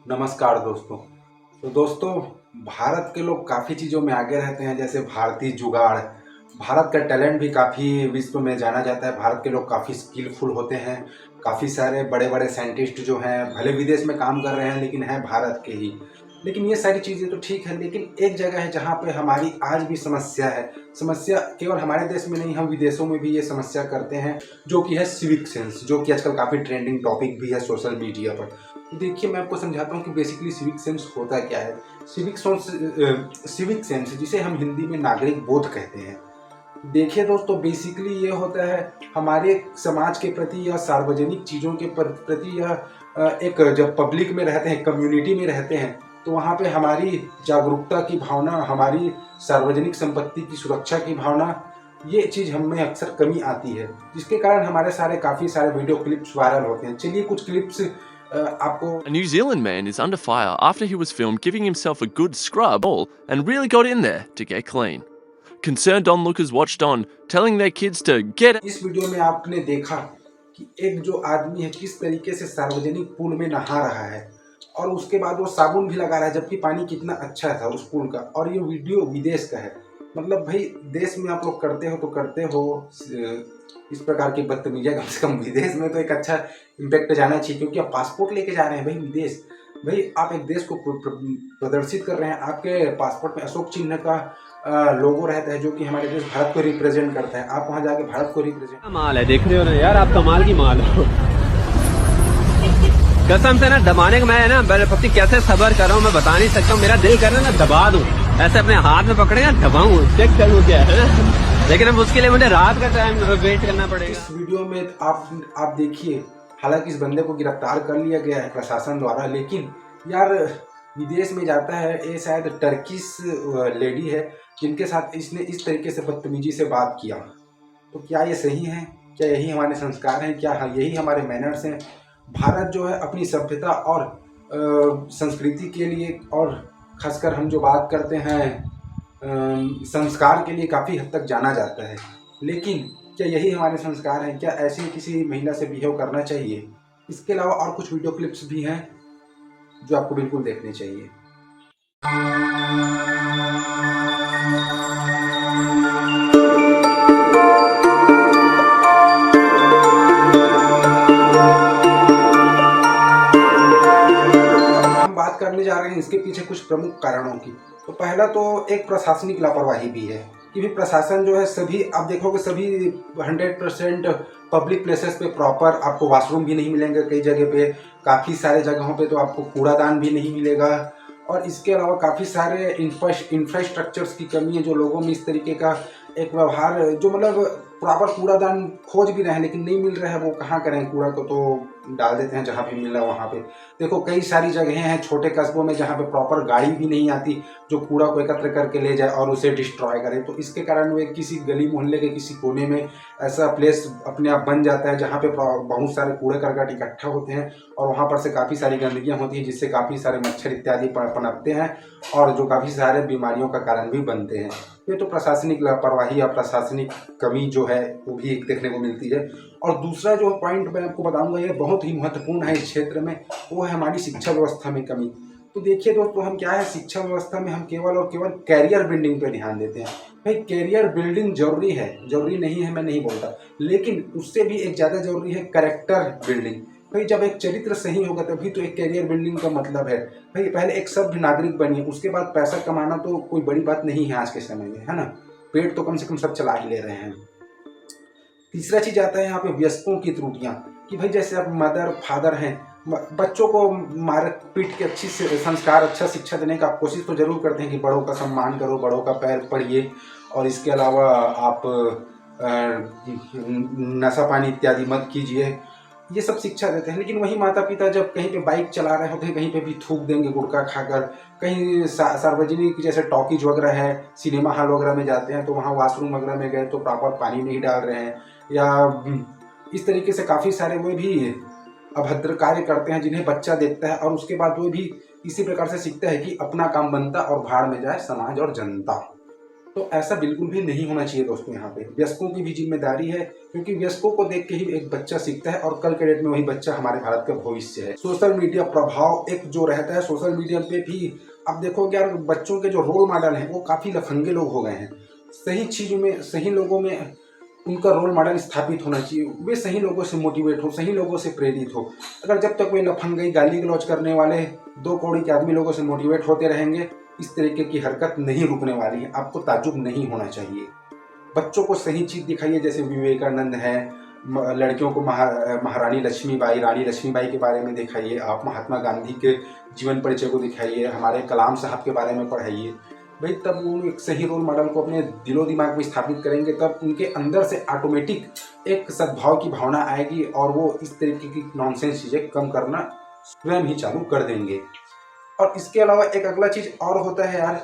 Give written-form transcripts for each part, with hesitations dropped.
नमस्कार दोस्तों। तो दोस्तों, भारत के लोग काफ़ी चीज़ों में आगे रहते हैं, जैसे भारतीय जुगाड़। भारत का टैलेंट भी काफ़ी विश्व में जाना जाता है। भारत के लोग काफ़ी स्किलफुल होते हैं। काफ़ी सारे बड़े बड़े साइंटिस्ट जो हैं, भले विदेश में काम कर रहे हैं लेकिन हैं भारत के ही। लेकिन ये सारी चीज़ें तो ठीक है, लेकिन एक जगह है जहाँ पे हमारी आज भी समस्या है। समस्या केवल हमारे देश में नहीं, हम विदेशों में भी ये समस्या करते हैं, जो कि है सिविक सेंस, जो कि आजकल काफ़ी ट्रेंडिंग टॉपिक भी है सोशल मीडिया पर। देखिए, मैं आपको समझाता हूँ कि बेसिकली सिविक सेंस होता क्या है। सिविक सेंस जिसे हम हिंदी में नागरिक बोध कहते हैं। देखिए दोस्तों, बेसिकली ये होता है हमारे समाज के प्रति या सार्वजनिक चीज़ों के प्रति या एक जब पब्लिक में रहते हैं, कम्युनिटी में रहते हैं, तो वहाँ पे हमारी जागरूकता की भावना, हमारी सार्वजनिक संपत्ति की सुरक्षा की भावना, ये चीज़ हमें अक्सर कमी आती है, जिसके कारण हमारे काफ़ी सारे वीडियो क्लिप्स वायरल होते हैं। चलिए कुछ क्लिप्स आपको। A New Zealand man is under fire after he was filmed giving himself a good scrub all and really got in there to get clean. Concerned onlookers watched on, telling their kids to get इस video में आपने देखा कि एक जो आदमी है किस तरीके से सार्वजनिक पूल में नहा रहा है, और उसके बाद वो साबुन भी लगा रहा है, जबकि पानी कितना अच्छा था उस पूल का। और ये वीडियो विदेश का है। मतलब भाई, देश में आप लोग करते हो तो करते हो इस प्रकार की बदतमीजियाँ, कम से कम विदेश में तो एक अच्छा इम्पैक्ट जाना चाहिए, क्योंकि आप पासपोर्ट लेके जा रहे हैं भाई विदेश। भाई, आप एक देश को प्रदर्शित कर रहे हैं। आपके पासपोर्ट में अशोक चिन्ह का लोगो रहता है, जो कि हमारे देश भारत को रिप्रेजेंट करता है। आप वहाँ जाके भारत को रिप्रेजेंट। माल है, देख रहे हो ना यार, आप कमाल की माल हो। कसम से ना, दबाने का मैं ना पति कैसे सबर कर रहा हूँ मैं बता नहीं सकता हूँ। मेरा दिल कर रहा है ना दबा दूं, ऐसे अपने हाथ में पकड़ेगा दबाऊं, चेक करूँ क्या है। लेकिन अब उसके लिए मुझे रात का टाइम वेट करना पड़ेगा। इस वीडियो में आप देखिए, हालांकि इस बंदे को गिरफ्तार कर लिया गया है प्रशासन द्वारा, लेकिन यार विदेश में जाता है, ये शायद टर्किश लेडी है जिनके साथ इसने इस तरीके से बदतमीजी से बात किया। तो क्या ये सही है? क्या यही हमारे संस्कार हैं? क्या यही हमारे मैनर्स हैं? भारत जो है अपनी सभ्यता और संस्कृति के लिए, और खासकर हम जो बात करते हैं संस्कार के लिए, काफ़ी हद तक जाना जाता है। लेकिन क्या यही हमारे संस्कार हैं? क्या ऐसी किसी महिला से बिहेव करना चाहिए? इसके अलावा और कुछ वीडियो क्लिप्स भी हैं जो आपको बिल्कुल देखने चाहिए। हम बात करने जा रहे हैं इसके पीछे कुछ प्रमुख कारणों की। तो पहला तो एक प्रशासनिक लापरवाही भी है कि भी प्रशासन जो है, सभी आप देखोगे सभी 100% पब्लिक प्लेसेस पे प्रॉपर आपको वॉशरूम भी नहीं मिलेंगे। कई जगह पे, काफ़ी सारे जगहों पे तो आपको कूड़ादान भी नहीं मिलेगा। और इसके अलावा काफ़ी सारे इंफ्रास्ट्रक्चर्स की कमी है, जो लोगों में इस तरीके का एक व्यवहार, जो मतलब प्रॉपर कूड़ादान खोज भी रहे हैं लेकिन नहीं मिल रहा है। वो कहाँ करें कूड़ा को, तो डाल देते हैं जहाँ भी मिल रहा है वहाँ पे। देखो, कई सारी जगहें हैं छोटे कस्बों में जहाँ पे प्रॉपर गाड़ी भी नहीं आती जो कूड़ा को एकत्र करके ले जाए और उसे डिस्ट्रॉय करे। तो इसके कारण वे किसी गली मोहल्ले के किसी कोने में ऐसा प्लेस अपने आप बन जाता है जहाँ पे बहुत सारे कूड़े करकट इकट्ठा होते हैं, और वहाँ पर से काफ़ी सारी गंदगियाँ होती हैं, जिससे काफ़ी सारे मच्छर इत्यादि पनपते हैं, और जो काफ़ी सारे बीमारियों का कारण भी बनते हैं। ये तो प्रशासनिक लापरवाही या प्रशासनिक कमी जो है वो भी एक देखने को मिलती है। और दूसरा जो पॉइंट मैं आपको बताऊंगा, ये बहुत ही महत्वपूर्ण है इस क्षेत्र में, वो है हमारी शिक्षा व्यवस्था में कमी। तो देखिए दोस्तों, हम क्या है, शिक्षा व्यवस्था में हम केवल और केवल कैरियर बिल्डिंग पे ध्यान देते हैं। भाई, कैरियर बिल्डिंग जरूरी है, जरूरी नहीं है मैं नहीं बोलता, लेकिन उससे भी एक ज़्यादा जरूरी है कैरेक्टर बिल्डिंग। भाई, जब एक चरित्र सही होगा तभी तो एक कैरियर बिल्डिंग का मतलब है। भाई, पहले एक सभ्य नागरिक बनिए, उसके बाद पैसा कमाना तो कोई बड़ी बात नहीं है आज के समय में, है ना। पेट तो कम से कम सब चला ही ले रहे हैं। तीसरा चीज आता है यहाँ पे वयस्कों की त्रुटियां, कि भाई जैसे आप मदर फादर हैं, बच्चों को मार पीट के अच्छी संस्कार, अच्छा शिक्षा देने का आप कोशिश तो जरूर करते हैं कि बड़ों का सम्मान करो, बड़ों का पैर पड़िए, और इसके अलावा आप नशा पानी इत्यादि मत कीजिए, ये सब शिक्षा देते हैं। लेकिन वही माता पिता जब कहीं पे बाइक चला रहे होते हैं, कहीं पे भी थूक देंगे गुटखा खाकर, कहीं सार्वजनिक जैसे टॉकीज वगैरह है, सिनेमा हॉल वगैरह में जाते हैं, तो वहाँ वॉशरूम वगैरह में गए तो प्रॉपर पानी नहीं डाल रहे हैं, या इस तरीके से काफ़ी सारे वे भी अभद्र कार्य करते हैं, जिन्हें बच्चा देखता है और उसके बाद वो भी इसी प्रकार से सीखता है कि अपना काम बनता और भाड़ में जाए समाज और जनता। तो ऐसा बिल्कुल भी नहीं होना चाहिए दोस्तों। यहाँ पे वयस्कों की भी जिम्मेदारी है, क्योंकि वयस्कों को देख के ही एक बच्चा सीखता है और कल के डेट में वही बच्चा हमारे भारत का भविष्य है। सोशल मीडिया प्रभाव एक जो रहता है, सोशल मीडिया पे भी आप देखोगे यार, बच्चों के जो रोल मॉडल हैं वो काफ़ी लफंगे लोग हो गए हैं। सही चीज़ों में, सही लोगों में उनका रोल मॉडल स्थापित होना चाहिए। वे सही लोगों से मोटिवेट हो, सही लोगों से प्रेरित हो। अगर जब तक वे लफंगई गाली गलौज करने वाले दो कौड़ी के आदमी लोगों से मोटिवेट होते रहेंगे, इस तरीके की हरकत नहीं रुकने वाली है। आपको ताज्जुब नहीं होना चाहिए। बच्चों को सही चीज़ दिखाइए, जैसे विवेकानंद है, लड़कियों को महारानी लक्ष्मीबाई, रानी लक्ष्मीबाई के बारे में दिखाइए, आप महात्मा गांधी के जीवन परिचय को दिखाइए, हमारे कलाम साहब के बारे में पढ़ाइए। भाई तब वो एक सही रोल मॉडल को अपने दिलो दिमाग में स्थापित करेंगे, तब उनके अंदर से ऑटोमेटिक एक सद्भाव की भावना आएगी और वो इस तरीके की नॉनसेंस चीज़ें कम करना स्वयं ही चालू कर देंगे। और इसके अलावा एक अगला चीज़ और होता है यार,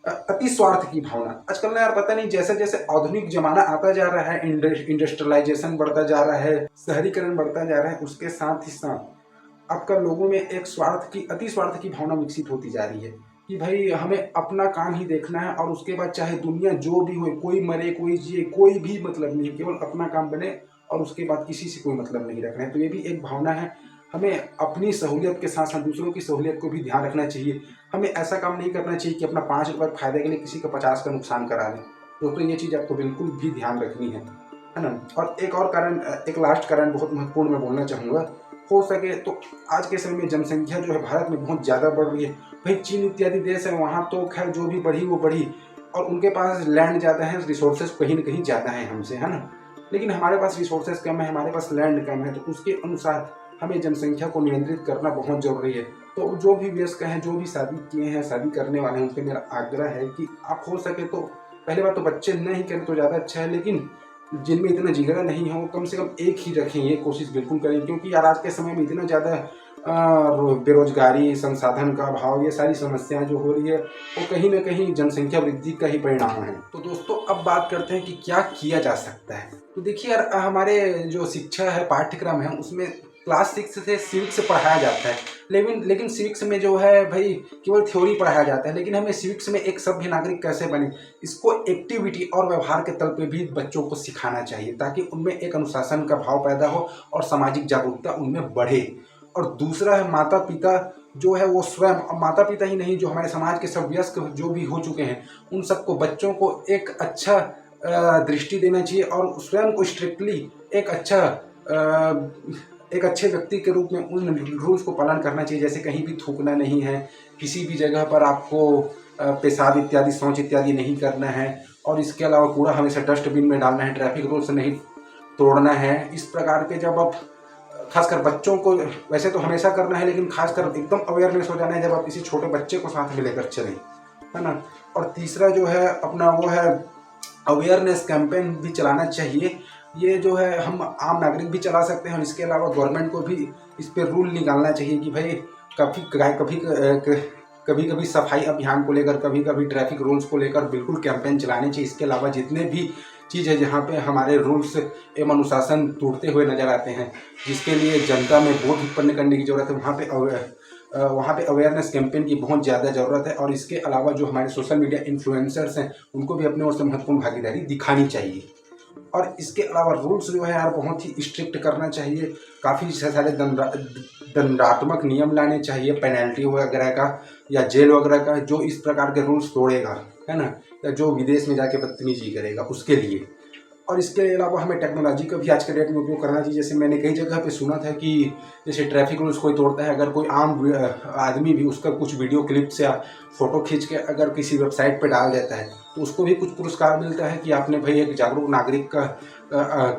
अति स्वार्थ की भावना। आजकल ना यार पता नहीं, जैसे जैसे आधुनिक जमाना आता जा रहा है, इंडस्ट्रियलाइजेशन बढ़ता जा रहा है, शहरीकरण बढ़ता जा रहा है, उसके साथ ही साथ आपका लोगों में एक स्वार्थ की, अति स्वार्थ की भावना विकसित होती जा रही है कि भाई हमें अपना काम ही देखना है और उसके बाद चाहे दुनिया जो भी हो, कोई मरे कोई जिए, कोई भी मतलब नहीं, केवल अपना काम बने और उसके बाद किसी से कोई मतलब नहीं रखना है। तो ये भी एक भावना है। हमें अपनी सहूलियत के साथ साथ दूसरों की सहूलियत को भी ध्यान रखना चाहिए। हमें ऐसा काम नहीं करना चाहिए कि अपना 5 रुपये फायदे के लिए किसी का 50 का नुकसान करा लें। दोस्तों ये चीज़ आपको बिल्कुल भी ध्यान रखनी है ना। और एक और कारण, एक लास्ट कारण बहुत महत्वपूर्ण मैं बोलना चाहूँगा, हो सके तो आज के समय में जनसंख्या जो है भारत में बहुत ज़्यादा बढ़ रही है। भाई चीन इत्यादि देश है, वहाँ तो खैर जो भी बढ़ी वो बढ़ी और उनके पास लैंड ज़्यादा है, रिसोर्सेज कहीं ना कहीं ज़्यादा है हमसे, है ना। लेकिन हमारे पास रिसोर्सेज कम है, हमारे पास लैंड कम है, तो उसके अनुसार हमें जनसंख्या को नियंत्रित करना बहुत जरूरी है। तो जो भी वयस्क हैं, जो भी शादी किए हैं, शादी करने वाले हैं, उनसे मेरा आग्रह है कि आप हो सके तो पहले बात तो बच्चे नहीं करें तो ज़्यादा अच्छा है, लेकिन जिनमें इतना जिगरा नहीं हो कम से कम एक ही रखें, ये कोशिश बिल्कुल करें। क्योंकि यार आज के समय में इतना ज़्यादा बेरोजगारी, संसाधन का अभाव, ये सारी समस्याएं जो हो रही है वो कहीं ना कहीं जनसंख्या वृद्धि का ही परिणाम है। तो दोस्तों अब बात करते हैं कि क्या किया जा सकता है। तो देखिए यार, हमारे जो शिक्षा है, पाठ्यक्रम है, उसमें क्लास 6 से सिविक्स पढ़ाया जाता है, लेकिन सिविक्स में जो है भाई केवल थ्योरी पढ़ाया जाता है। लेकिन हमें सिविक्स में एक सभ्य नागरिक कैसे बने, इसको एक्टिविटी और व्यवहार के तल पे भी बच्चों को सिखाना चाहिए, ताकि उनमें एक अनुशासन का भाव पैदा हो और सामाजिक जागरूकता उनमें बढ़े। और दूसरा है माता पिता जो है वो स्वयं, माता पिता ही नहीं, जो हमारे समाज के सब वयस्क जो भी हो चुके हैं, उन सबको, बच्चों को एक अच्छा दृष्टि देना चाहिए और स्वयं को स्ट्रिक्टली एक अच्छे व्यक्ति के रूप में उन रूल्स को पालन करना चाहिए। जैसे कहीं भी थूकना नहीं है, किसी भी जगह पर आपको पेशाब इत्यादि, शौच इत्यादि नहीं करना है, और इसके अलावा कूड़ा हमेशा डस्टबिन में डालना है, ट्रैफिक रूल्स नहीं तोड़ना है। इस प्रकार के जब आप खासकर बच्चों को, वैसे तो हमेशा करना है, लेकिन खासकर एकदम अवेयरनेस हो जाना है जब आप किसी छोटे बच्चे को साथ में लेकर चलें, है ना। और तीसरा जो है अपना वो है अवेयरनेस कैंपेन भी चलाना चाहिए। ये जो है हम आम नागरिक भी चला सकते हैं और इसके अलावा गवर्नमेंट को भी इस पर रूल निकालना चाहिए कि भाई कभी कभी सफाई अभियान को लेकर, कभी कभी ट्रैफिक रूल्स को लेकर बिल्कुल कैंपेन चलाने चाहिए। इसके अलावा जितने भी चीज़ है जहाँ पे हमारे रूल्स एवं अनुशासन टूटते हुए नजर आते हैं, जिसके लिए जनता में बोध उत्पन्न करने की ज़रूरत है, वहाँ पे अवेयरनेस कैंपेन की बहुत ज़्यादा ज़रूरत है। और इसके अलावा जो हमारे सोशल मीडिया इन्फ्लुएंसर्स हैं, उनको भी अपने ओर से महत्वपूर्ण भागीदारी दिखानी चाहिए। और इसके अलावा रूल्स जो है यार बहुत ही स्ट्रिक्ट करना चाहिए, काफ़ी सारे दंडात्मक नियम लाने चाहिए, पेनल्टी वगैरह का या जेल वगैरह का, जो इस प्रकार के रूल्स तोड़ेगा, है ना, या जो विदेश में जाके बदतमीजी करेगा उसके लिए। और इसके अलावा हमें टेक्नोलॉजी का भी आज के डेट में उपयोग करना चाहिए। जैसे मैंने कई जगह पे सुना था कि जैसे ट्रैफिक रूल्स कोई तोड़ता है, अगर कोई आम आदमी भी उसका कुछ वीडियो क्लिप्स या फ़ोटो खींच के अगर किसी वेबसाइट पे डाल देता है तो उसको भी कुछ पुरस्कार मिलता है कि आपने भाई एक जागरूक नागरिक का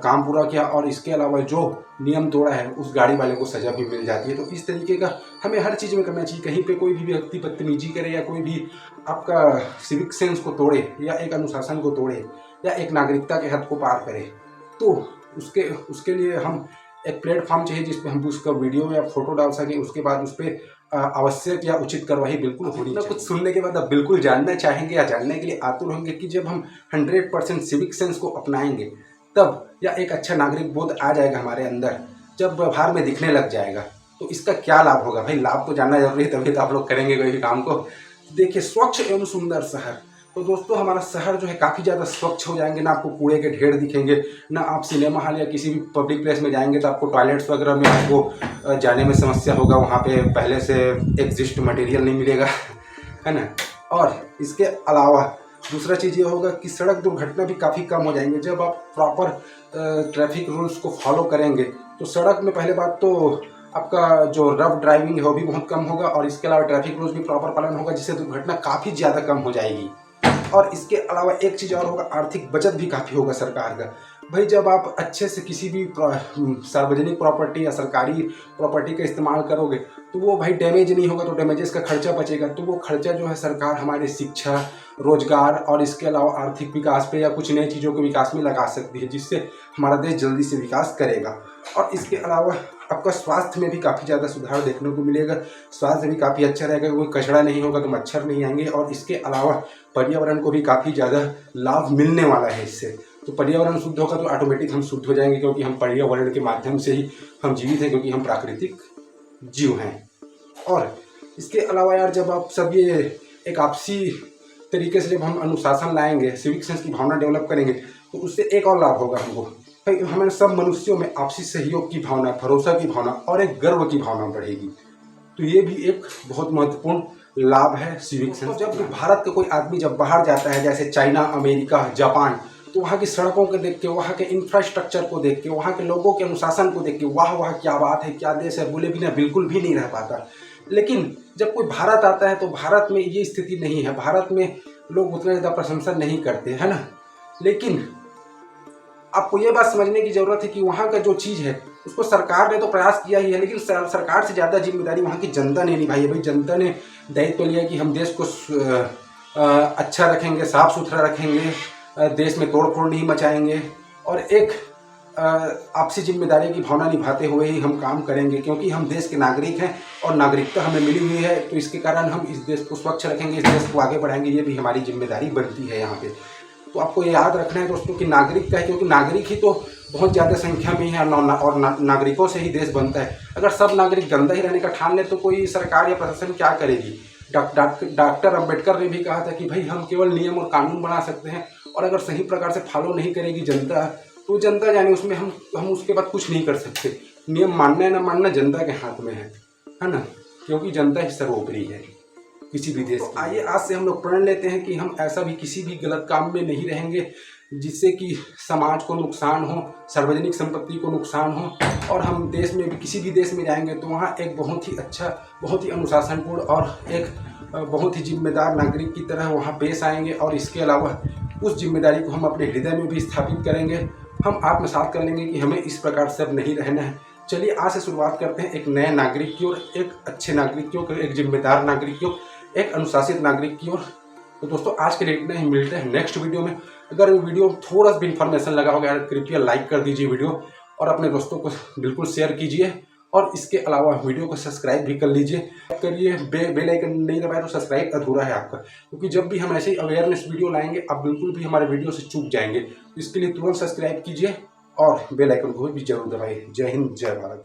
काम पूरा किया। और इसके अलावा जो नियम तोड़ा है उस गाड़ी वाले को सज़ा भी मिल जाती है। तो इस तरीके का हमें हर चीज़ में करना चाहिए। कहीं पे कोई भी व्यक्ति बदतमीजी करे या कोई भी आपका सिविक सेंस को तोड़े या एक अनुशासन को तोड़े या एक नागरिकता के हद को पार करे, तो उसके लिए हम एक प्लेटफॉर्म चाहिए जिस पे हम उसका वीडियो या फोटो डाल सकें। उसके बाद उस पर आवश्यक या उचित कार्रवाई बिल्कुल होनी चाहिए। कुछ सुनने के बाद आप बिल्कुल जानना चाहेंगे या जानने के लिए आतुर होंगे कि जब हम 100% सिविक सेंस को अपनाएंगे तब या एक अच्छा नागरिक बोध आ जाएगा हमारे अंदर, जब व्यवहार में दिखने लग जाएगा, तो इसका क्या लाभ होगा। भाई लाभ तो जानना जरूरी है, तभी तो आप लोग करेंगे कोई भी काम को। देखिए, स्वच्छ एवं सुंदर शहर, तो दोस्तों हमारा शहर जो है काफ़ी ज़्यादा स्वच्छ हो जाएंगे, ना आपको कूड़े के ढेर दिखेंगे, ना आप सिनेमा हॉल या किसी भी पब्लिक प्लेस में जाएंगे तो आपको टॉयलेट्स वगैरह में आपको जाने में समस्या होगा, वहाँ पे पहले से एग्जिस्ट मटेरियल नहीं मिलेगा, है ना। और इसके अलावा दूसरा चीज़ ये होगा कि सड़क दुर्घटना भी काफ़ी कम हो जाएंगे। जब आप प्रॉपर ट्रैफिक रूल्स को फॉलो करेंगे तो सड़क में पहले बात तो आपका जो रफ ड्राइविंग है वो भी बहुत कम होगा, और इसके अलावा ट्रैफिक रूल्स भी प्रॉपर पालन होगा, जिससे दुर्घटना काफ़ी ज़्यादा कम हो जाएगी। और इसके अलावा एक चीज़ और होगा, आर्थिक बचत भी काफ़ी होगा सरकार का। भाई जब आप अच्छे से किसी भी सार्वजनिक प्रॉपर्टी या सरकारी प्रॉपर्टी का इस्तेमाल करोगे तो वो भाई डैमेज नहीं होगा, तो डैमेजेस का खर्चा बचेगा, तो वो खर्चा जो है सरकार हमारे शिक्षा, रोजगार और इसके अलावा आर्थिक विकास पे या कुछ नई चीज़ों के विकास में लगा सकती है, जिससे हमारा देश जल्दी से विकास करेगा। और इसके अलावा आपका स्वास्थ्य में भी काफ़ी ज़्यादा सुधार देखने को मिलेगा, स्वास्थ्य भी काफ़ी अच्छा रहेगा, कोई कचरा नहीं होगा तो मच्छर नहीं आएंगे, और इसके अलावा पर्यावरण को भी काफ़ी ज़्यादा लाभ मिलने वाला है इससे। तो पर्यावरण शुद्ध होगा तो ऑटोमेटिक हम शुद्ध हो जाएंगे, क्योंकि हम पर्यावरण के माध्यम से ही हम जीवित हैं, क्योंकि हम प्राकृतिक जीव हैं। और इसके अलावा यार जब आप सब ये एक आपसी तरीके से जब हम अनुशासन लाएंगे, सिविक सेंस की भावना डेवलप करेंगे, तो उससे एक और लाभ होगा हमको, भाई हमारे सब मनुष्यों में आपसी सहयोग की भावना, भरोसा की भावना और एक गर्व की भावना बढ़ेगी। तो ये भी एक बहुत महत्वपूर्ण लाभ है सिविक सेंस। तो जब भारत का कोई आदमी जब बाहर जाता है, जैसे चाइना, अमेरिका, जापान, तो वहाँ की सड़कों को देख के, वहाँ के इंफ्रास्ट्रक्चर को देख के, वहाँ के लोगों के अनुशासन को देख के, वाह वाह क्या बात है, क्या देश है, बोले बिना बिल्कुल भी नहीं रह पाता। लेकिन जब कोई भारत आता है तो भारत में ये स्थिति नहीं है, भारत में लोग उतना ज़्यादा प्रशंसा नहीं करते, है ना। लेकिन आपको ये बात समझने की ज़रूरत है कि वहाँ का जो चीज़ है उसको सरकार ने तो प्रयास किया ही है, लेकिन सरकार से ज़्यादा जिम्मेदारी वहाँ की जनता ने निभाई है। भाई जनता ने दायित्व लिया कि हम देश को अच्छा रखेंगे, साफ़ सुथरा रखेंगे, देश में तोड़ फोड़ नहीं मचाएंगे, और एक आपसी जिम्मेदारी की भावना निभाते हुए ही हम काम करेंगे, क्योंकि हम देश के नागरिक हैं और नागरिकता हमें मिली हुई है। तो इसके कारण हम इस देश को स्वच्छ रखेंगे, इस देश को आगे बढ़ाएंगे, ये भी हमारी जिम्मेदारी बनती है यहाँ पे। तो आपको ये याद रखना है दोस्तों कि नागरिकता है, क्योंकि नागरिक ही तो बहुत ज़्यादा संख्या में है, और नागरिकों से ही देश बनता है। अगर सब नागरिक गंदा ही रहने का ठान ले तो कोई सरकार या प्रशासन क्या करेगी। डॉक्टर अम्बेडकर ने भी कहा था कि भाई हम केवल नियम और कानून बना सकते हैं, और अगर सही प्रकार से फॉलो नहीं करेगी जनता तो जनता जाने उसमें हम उसके बाद कुछ नहीं कर सकते। नियम मानना है ना मानना जनता के हाथ में है ना, क्योंकि जनता ही सर्वोपरि है किसी भी देश। तो आइए आज से हम लोग प्रण लेते हैं कि हम ऐसा भी किसी भी गलत काम में नहीं रहेंगे जिससे कि समाज को नुकसान हो, सार्वजनिक संपत्ति को नुकसान हो, और हम देश में भी किसी भी देश में जाएंगे तो वहाँ एक बहुत ही अच्छा, बहुत ही अनुशासनपूर्ण और एक बहुत ही जिम्मेदार नागरिक की तरह वहाँ पेश आएंगे। और इसके अलावा उस जिम्मेदारी को हम अपने हृदय में भी स्थापित करेंगे। हम आत्मसात कर लेंगे कि हमें इस प्रकार से अब नहीं रहना है। चलिए आज से शुरुआत करते हैं एक नए नागरिक की ओर, एक अच्छे नागरिक की ओर, एक जिम्मेदार नागरिक की ओर, एक अनुशासित नागरिक की ओर। तो दोस्तों आज के लिए इतना ही, मिलते हैं नेक्स्ट वीडियो में। अगर वीडियो थोड़ा सा भी इन्फॉर्मेशन लगा होगा कृपया लाइक कर दीजिए वीडियो, और अपने दोस्तों को बिल्कुल शेयर कीजिए, और इसके अलावा वीडियो को सब्सक्राइब भी कर लीजिए। करिए बेल आइकन नहीं दबाए तो सब्सक्राइब अधूरा है आपका, क्योंकि जब भी हम ऐसे ही अवेयरनेस वीडियो लाएंगे आप बिल्कुल भी हमारे वीडियो से चूक जाएंगे। तो इसके लिए तुरंत सब्सक्राइब कीजिए और बेल आइकन को भी जरूर दबाइए। जय हिंद, जय भारत।